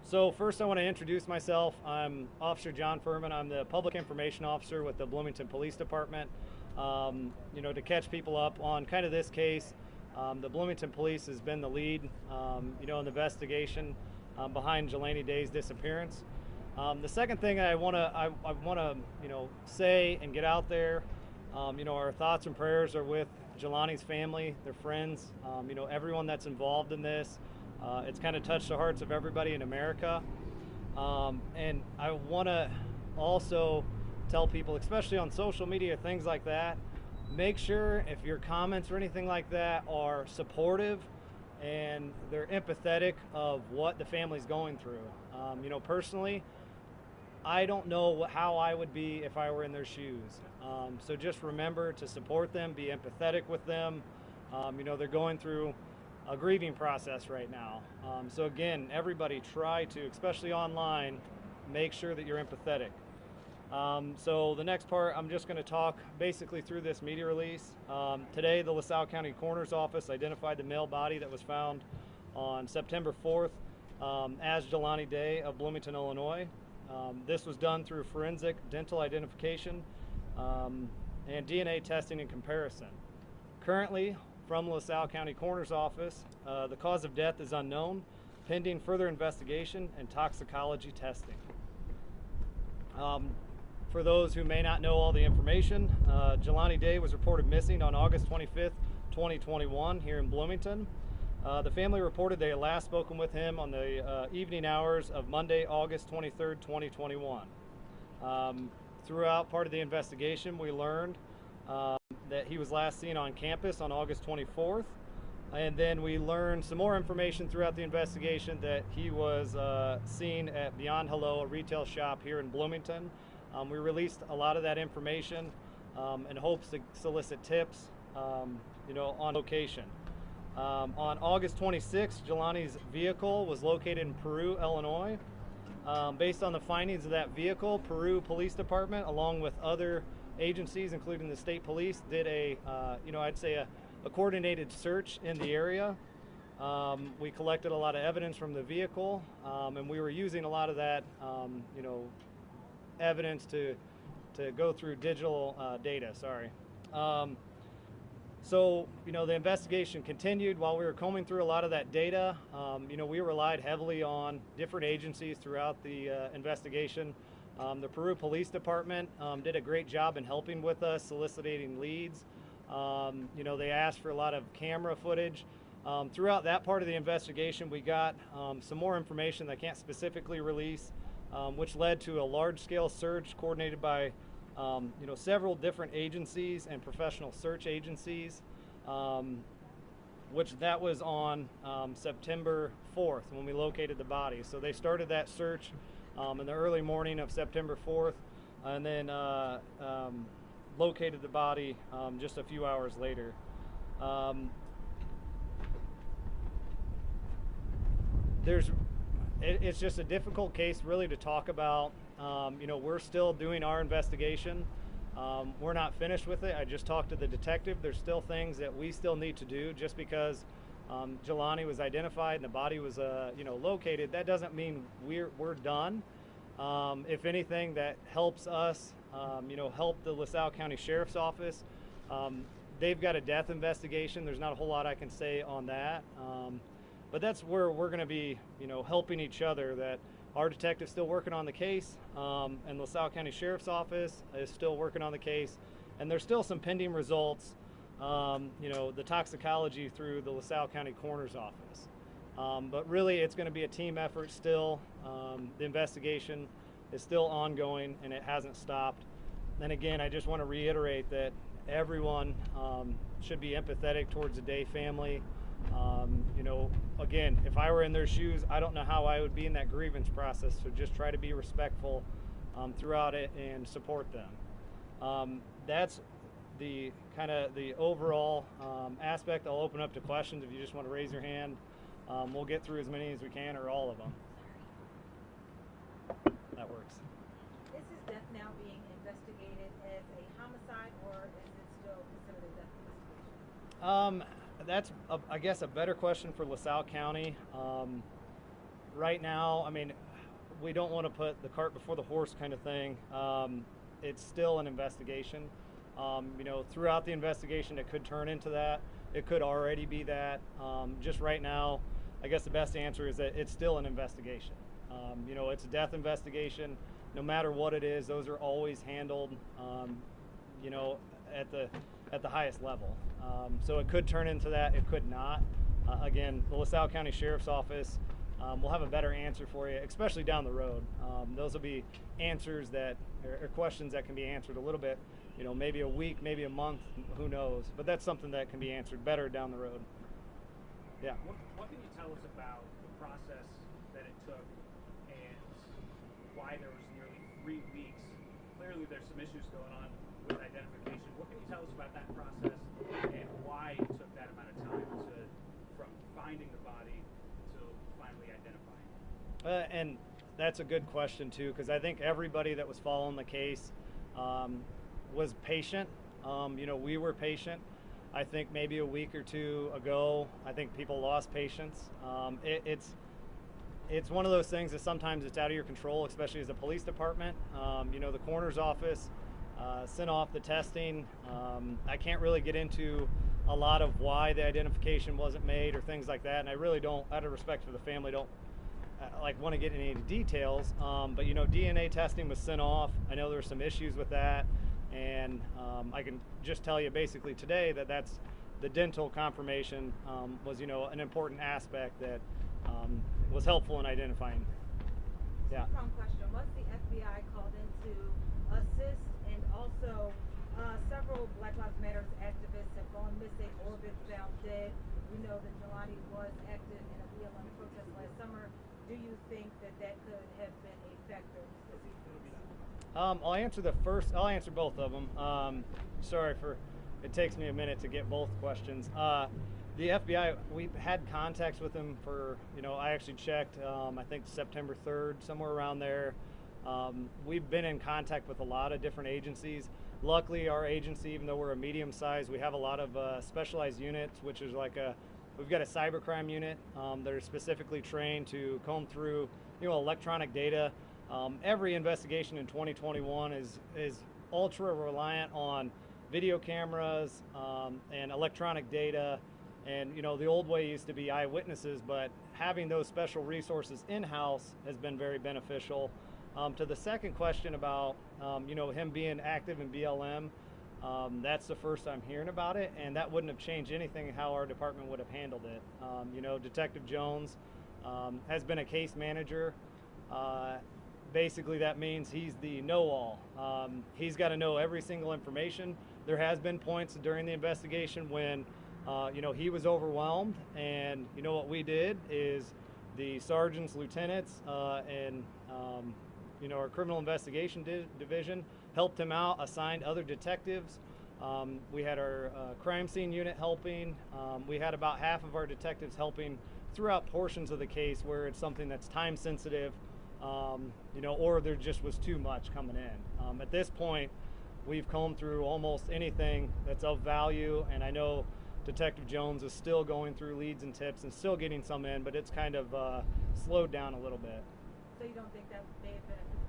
So first I want to introduce myself. I'm Officer John Furman. I'm the Public Information Officer with the Bloomington Police Department. To catch people up on kind of this case, the Bloomington Police has been the lead, in the investigation behind Jelani Day's disappearance. The second thing I want to say and get out there, our thoughts and prayers are with Jelani's family, their friends, everyone that's involved in this. It's kind of touched the hearts of everybody in America. And I want to also tell people, especially on social media, things like that, make sure if your comments or anything like that are supportive and they're empathetic of what the family's going through. Personally, I don't know how I would be if I were in their shoes. So just remember to support them, be empathetic with them. They're going through a grieving process right now. So again, everybody try to, especially online, make sure that you're empathetic. So the next part, I'm just going to talk basically through this media release. Today, the LaSalle County Coroner's Office identified the male body that was found on September 4th as Jelani Day of Bloomington, Illinois. This was done through forensic dental identification and DNA testing and comparison. Currently, from LaSalle County Coroner's Office, the cause of death is unknown, pending further investigation and toxicology testing. For those who may not know all the information, Jelani Day was reported missing on August 25th, 2021 here in Bloomington. The family reported they had last spoken with him on the evening hours of Monday, August 23rd, 2021. Throughout part of the investigation, we learned that he was last seen on campus on August 24th. And then we learned some more information throughout the investigation that he was seen at Beyond Hello, a retail shop here in Bloomington. We released a lot of that information in hopes to solicit tips, on location. On August 26th, Jelani's vehicle was located in Peru, Illinois. Based on the findings of that vehicle, Peru Police Department, along with other agencies, including the state police, did a coordinated search in the area. We collected a lot of evidence from the vehicle, and we were using a lot of that, evidence to go through digital data. So, the investigation continued while we were combing through a lot of that data. We relied heavily on different agencies throughout the investigation. The Peru Police Department did a great job in helping with us, soliciting leads. They asked for a lot of camera footage. Throughout that part of the investigation, we got some more information that I can't specifically release, which led to a large-scale search coordinated by several different agencies and professional search agencies, which that was on September 4th when we located the body. So they started that search in the early morning of September 4th, and then located the body just a few hours later. It's just a difficult case really to talk about. We're still doing our investigation. We're not finished with it. I just talked to the detective. There's still things that we still need to do. Just because Jelani was identified and the body was located, that doesn't mean we're done. If anything, that helps us help the LaSalle County Sheriff's Office. They've got a death investigation. There's not a whole lot I can say on that. But that's where we're going to be, helping each other. That our detective's still working on the case, and LaSalle County Sheriff's Office is still working on the case, and there's still some pending results. The toxicology through the LaSalle County Coroner's Office. But really, it's going to be a team effort still. The investigation is still ongoing, and it hasn't stopped. And again, I just want to reiterate that everyone should be empathetic towards the Day family. Again, if I were in their shoes, I don't know how I would be in that grievance process, so just try to be respectful throughout it and support them. That's the kind of the overall aspect. I'll open up to questions if you just want to raise your hand. We'll get through as many as we can, or all of them. That works. Is his death now being investigated as a homicide, or is it still considered a death investigation? That's, I guess, a better question for LaSalle County. Right now, I mean, we don't want to put the cart before the horse kind of thing. It's still an investigation. Throughout the investigation, it could turn into that. It could already be that. Just right now, I guess the best answer is that it's still an investigation. It's a death investigation. No matter what it is, those are always handled, at the highest level. So it could turn into that. It could not. Again, the LaSalle County Sheriff's Office will have a better answer for you, especially down the road. Those will be answers that, or questions that can be answered a little bit, maybe a week, maybe a month, who knows. But that's something that can be answered better down the road. Yeah. What can you tell us about the process that it took and why there was nearly 3 weeks? Clearly there's some issues going on with identification. What can you tell us about that process and why it took that amount of time from finding the body to finally identifying? And that's a good question too, because I think everybody that was following the case was patient. We were patient. I think maybe a week or two ago, I think people lost patience. It's one of those things that sometimes it's out of your control, especially as a police department. The coroner's office sent off the testing. I can't really get into a lot of why the identification wasn't made or things like that, and I really don't, out of respect for the family, don't want to get into any details. But DNA testing was sent off. I know there were some issues with that, and I can just tell you basically today that that's the dental confirmation was an important aspect that was helpful in identifying. Yeah. Strong question. Was the FBI called in to assist? And also, several Black Lives Matter activists have gone missing or been found dead. We know that Jelani was active in a BLM protest last summer. Do you think that could have been a factor? I'll answer both of them. Sorry it takes me a minute to get both questions. The FBI, we had contacts with them for, I actually checked, I think September 3rd, somewhere around there. We've been in contact with a lot of different agencies. Luckily, our agency, even though we're a medium size, we have a lot of specialized units, which is we've got a cybercrime unit that are specifically trained to comb through, electronic data. Every investigation in 2021 is ultra reliant on video cameras and electronic data. And the old way used to be eyewitnesses, but having those special resources in-house has been very beneficial. To the second question about him being active in BLM, that's the first I'm hearing about it, and that wouldn't have changed anything how our department would have handled it. Detective Jones has been a case manager. Basically that means he's the know-all. He's got to know every single information. There has been points during the investigation when he was overwhelmed, and what we did is the sergeants, lieutenants, and our criminal investigation division helped him out, assigned other detectives. We had our crime scene unit helping. We had about half of our detectives helping throughout portions of the case where it's something that's time sensitive, or there just was too much coming in. At this point, we've combed through almost anything that's of value, and I know Detective Jones is still going through leads and tips and still getting some in, but it's kind of slowed down a little bit. So you don't think that may have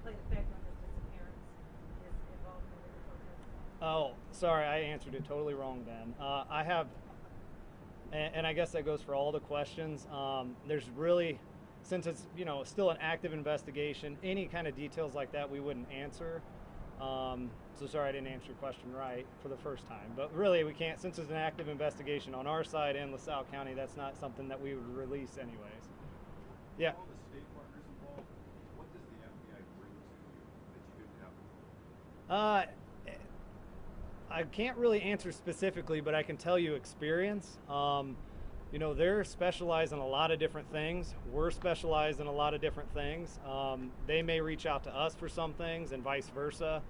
played a factor on his disappearance, his involvement in the protest? Oh, sorry, I answered it totally wrong then. I have, and I guess that goes for all the questions. There's really, since it's still an active investigation, any kind of details like that we wouldn't answer. So sorry I didn't answer your question right for the first time. But really we can't, since it's an active investigation on our side and LaSalle County, that's not something that we would release anyways. Yeah. All the state partners involved, what does the FBI bring to you that you didn't have before? I can't really answer specifically, but I can tell you experience. They're specialized in a lot of different things. We're specialized in a lot of different things. They may reach out to us for some things and vice versa.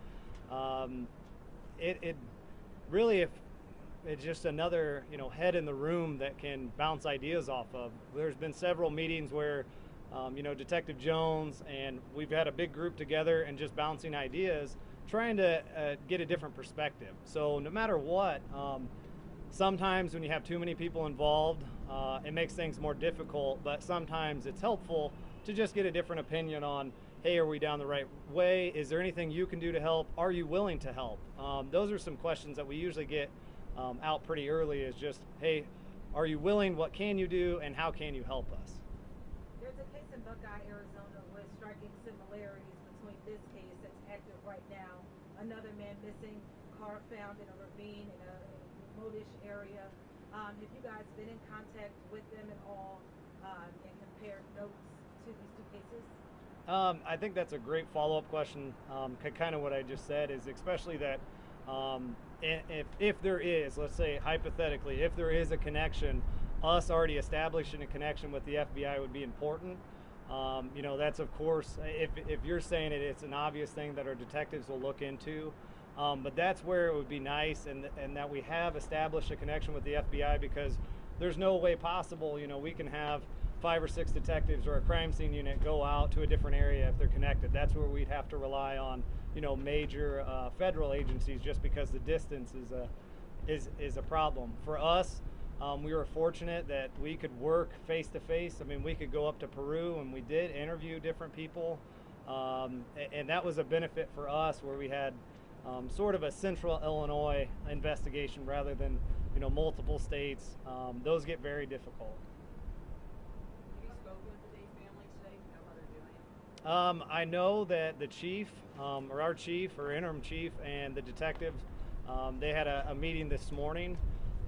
It really, if it's just another, head in the room that can bounce ideas off of. There's been several meetings where, Detective Jones and we've had a big group together and just bouncing ideas, trying to get a different perspective. So no matter what, sometimes when you have too many people involved, it makes things more difficult, but sometimes it's helpful to just get a different opinion on, hey, are we down the right way? Is there anything you can do to help? Are you willing to help? Those are some questions that we usually get out pretty early, is just, hey, are you willing? What can you do? And how can you help us? There's a case in Buckeye, Arizona, with striking similarities between this case that's active right now. Another man missing, car found in a ravine in a remote-ish area. Have you guys been in contact with them at all and compared notes to these two cases? I think that's a great follow-up question. Kind of what I just said is, especially that if there is, let's say hypothetically, if there is a connection, us already establishing a connection with the FBI would be important. You know, that's of course, if you're saying it, it's an obvious thing that our detectives will look into. But that's where it would be nice, and that we have established a connection with the FBI, because there's no way possible, you know, we can have 5 or 6 detectives or a crime scene unit go out to a different area if they're connected. That's where we'd have to rely on, you know, major federal agencies, just because the distance is a problem. For us, we were fortunate that we could work face to face. I mean, we could go up to Peru, and we did interview different people, and that was a benefit for us, where we had sort of a central Illinois investigation rather than, you know, multiple states. Those get very difficult. I know that the chief, or our chief or interim chief, and the detectives, they had a meeting this morning.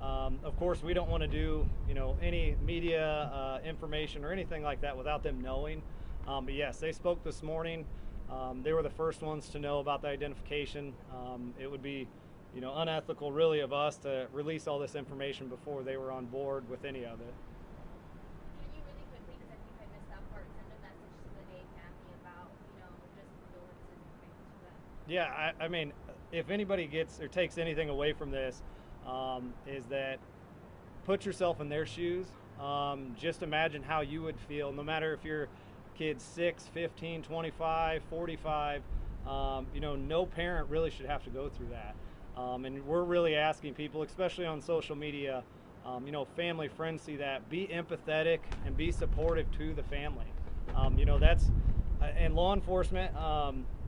Of course, we don't want to do, you know, any media information or anything like that without them knowing. But yes, they spoke this morning. They were the first ones to know about the identification. It would be, you know, unethical really of us to release all this information before they were on board with any of it. Can you really quickly, because I think I missed that part, send a message to the Dade family about, you know, just condolences and prayers for them? Yeah, I mean, if anybody gets or takes anything away from this, is that put yourself in their shoes. Just imagine how you would feel, no matter if your kid's 6, 15, 25, 45. You know, no parent really should have to go through that. And we're really asking people, especially on social media, you know, family, friends see that, be empathetic and be supportive to the family. You know, that's, and law enforcement,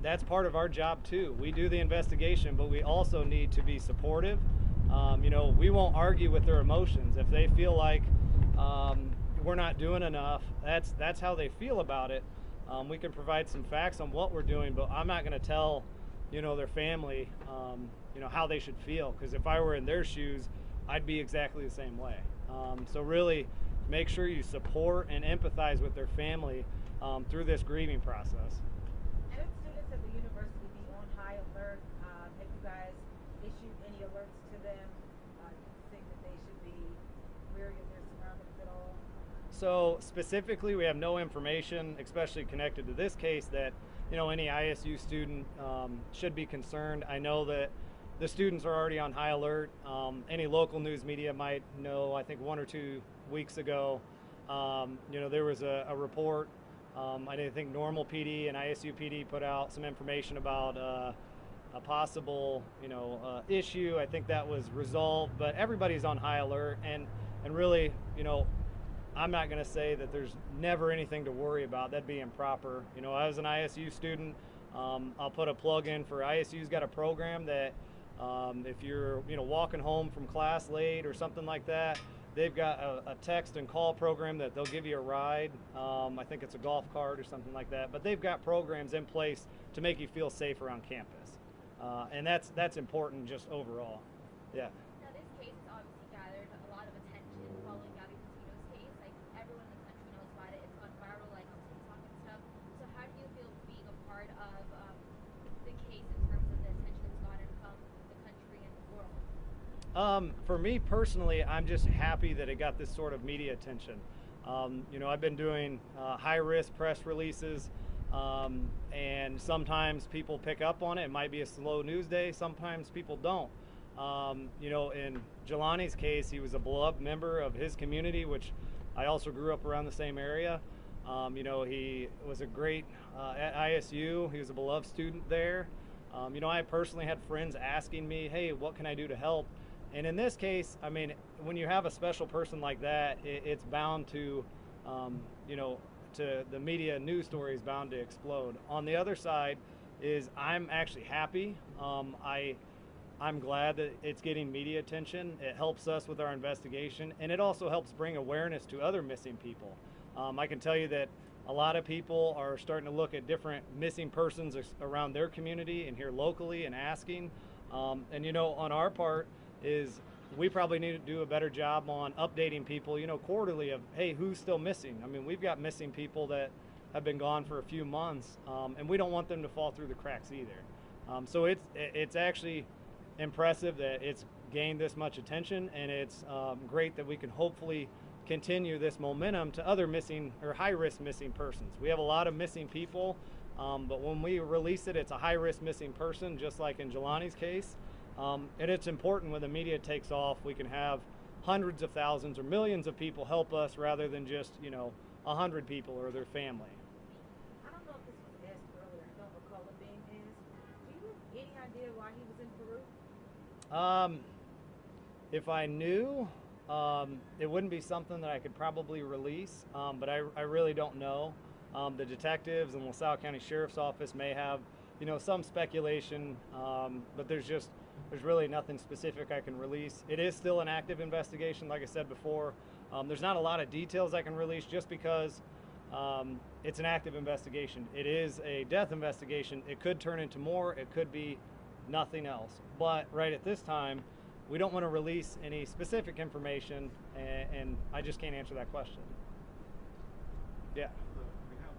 that's part of our job too. We do the investigation, but we also need to be supportive. You know, we won't argue with their emotions. If they feel like we're not doing enough, that's how they feel about it. We can provide some facts on what we're doing, but I'm not going to tell, you know, their family, you know, how they should feel, because if I were in their shoes, I'd be exactly the same way. So really make sure you support and empathize with their family through this grieving process. Should students at the university be on high alert? Have you guys issued any alerts to them? Do you think that they should be wary of their surroundings at all? So specifically, we have no information, especially connected to this case, that, you know, any ISU student should be concerned. I know that the students are already on high alert. Any local news media might know, I think 1 or 2 weeks ago, you know, there was a report. I think Normal PD and ISU PD put out some information about a possible, you know, issue. I think that was resolved, but everybody's on high alert, and really, you know, I'm not going to say that there's never anything to worry about. That'd be improper. You know, as an ISU student, I'll put a plug in for ISU's got a program that if you're, you know, walking home from class late or something like that, they've got a text and call program that they'll give you a ride. I think it's a golf cart or something like that, but they've got programs in place to make you feel safe around campus. And that's important just overall. Yeah. Now, this case has obviously gathered a lot of attention following Gabby Petito's case. Like, everyone in the country knows about it. It's gone viral, like, on TikTok and stuff. So how do you feel being a part of the case in terms of the attention it's gotten from the country and the world? For me personally, I'm just happy that it got this sort of media attention. You know, I've been doing high-risk press releases, and sometimes people pick up on it. It might be a slow news day. Sometimes people don't. You know, in Jelani's case, he was a beloved member of his community, which I also grew up around the same area. You know, he was a great, at ISU, he was a beloved student there. You know, I personally had friends asking me, hey, what can I do to help? And in this case, I mean, when you have a special person like that, it's bound to, you know, to the media news story is bound to explode. On the other side is I'm actually happy. I'm glad that it's getting media attention. It helps us with our investigation, and it also helps bring awareness to other missing people. I can tell you that a lot of people are starting to look at different missing persons around their community and here locally and asking. And you know, on our part is we probably need to do a better job on updating people, you know, quarterly of, hey, who's still missing? I mean, we've got missing people that have been gone for a few months, and we don't want them to fall through the cracks either. So it's actually impressive that it's gained this much attention, and it's great that we can hopefully continue this momentum to other missing or high-risk missing persons. We have a lot of missing people, but when we release it, it's a high-risk missing person, just like in Jelani's case. And it's important when the media takes off, we can have hundreds of thousands or millions of people help us rather than just, you know, 100 people or their family. I don't know if this was asked earlier. I don't recall it being asked. Do you have any idea why he was in Peru? If I knew, it wouldn't be something that I could probably release, but I really don't know. The detectives and LaSalle County Sheriff's Office may have, you know, some speculation, but there's really nothing specific I can release. It is still an active investigation, like I said before. There's not a lot of details I can release just because it's an active investigation. It is a death investigation. It could turn into more. It could be nothing else. But right at this time, we don't want to release any specific information, and I just can't answer that question. Yeah. We have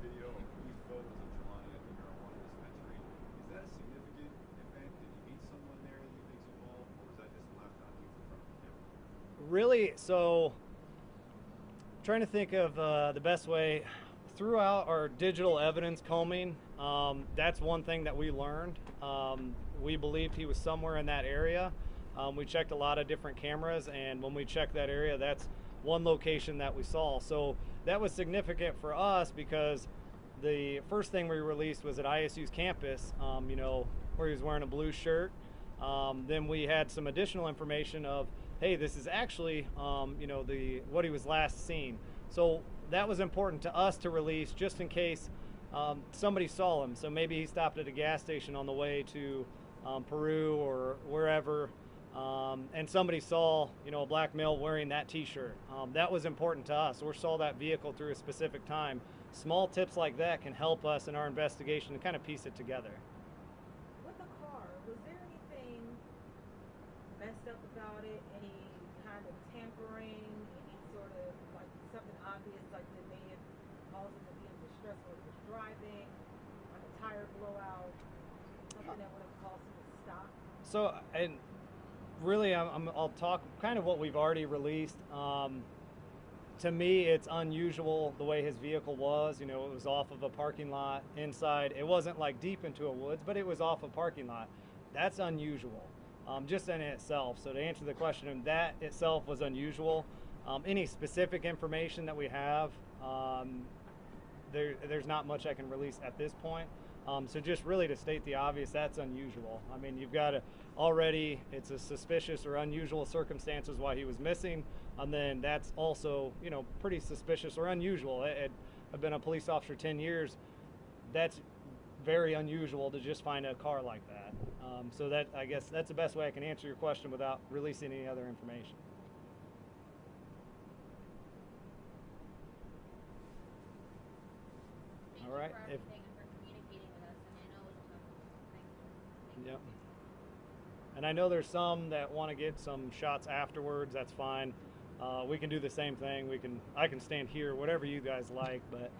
video of police photos of Jelani at the marijuana dispensary. Is that a significant event? Did you meet someone there that you think's involved, or was that just the last time he was in front of the camera? Really, so trying to think of the best way. Throughout our digital evidence combing, that's one thing that we learned. We believed he was somewhere in that area. We checked a lot of different cameras, and when we checked that area, that's one location that we saw. So that was significant for us because the first thing we released was at ISU's campus, you know, where he was wearing a blue shirt. Then we had some additional information of, hey, this is actually, you know, what he was last seen. So that was important to us to release just in case somebody saw him. So maybe he stopped at a gas station on the way to Peru or wherever, and somebody saw, you know, a black male wearing that T-shirt. That was important to us, or saw that vehicle through a specific time. Small tips like that can help us in our investigation to kind of piece it together. With the car, was there anything messed up about it? Any kind of tampering? Any sort of, like, something obvious, like that may have caused him to be in distress while he was driving? Like a tire blowout? Something that would have caused him to stop? So, and really, I'll talk kind of what we've already released. To me, it's unusual the way his vehicle was. You know, it was off of a parking lot inside. It wasn't like deep into a woods, but it was off a parking lot. That's unusual, just in itself. So to answer the question, that itself was unusual. Any specific information that we have, there's not much I can release at this point. So just really to state the obvious, that's unusual. I mean, you've got to already, it's a suspicious or unusual circumstances why he was missing. And then that's also, you know, pretty suspicious or unusual. I've been a police officer 10 years. That's very unusual to just find a car like that. So that, I guess that's the best way I can answer your question without releasing any other information. Thank All right. you for everything and for communicating with us. And I know it was a tough thing. Thank you. Yep. And I know there's some that want to get some shots afterwards. That's fine. We can do the same thing. I can stand here, whatever you guys like, but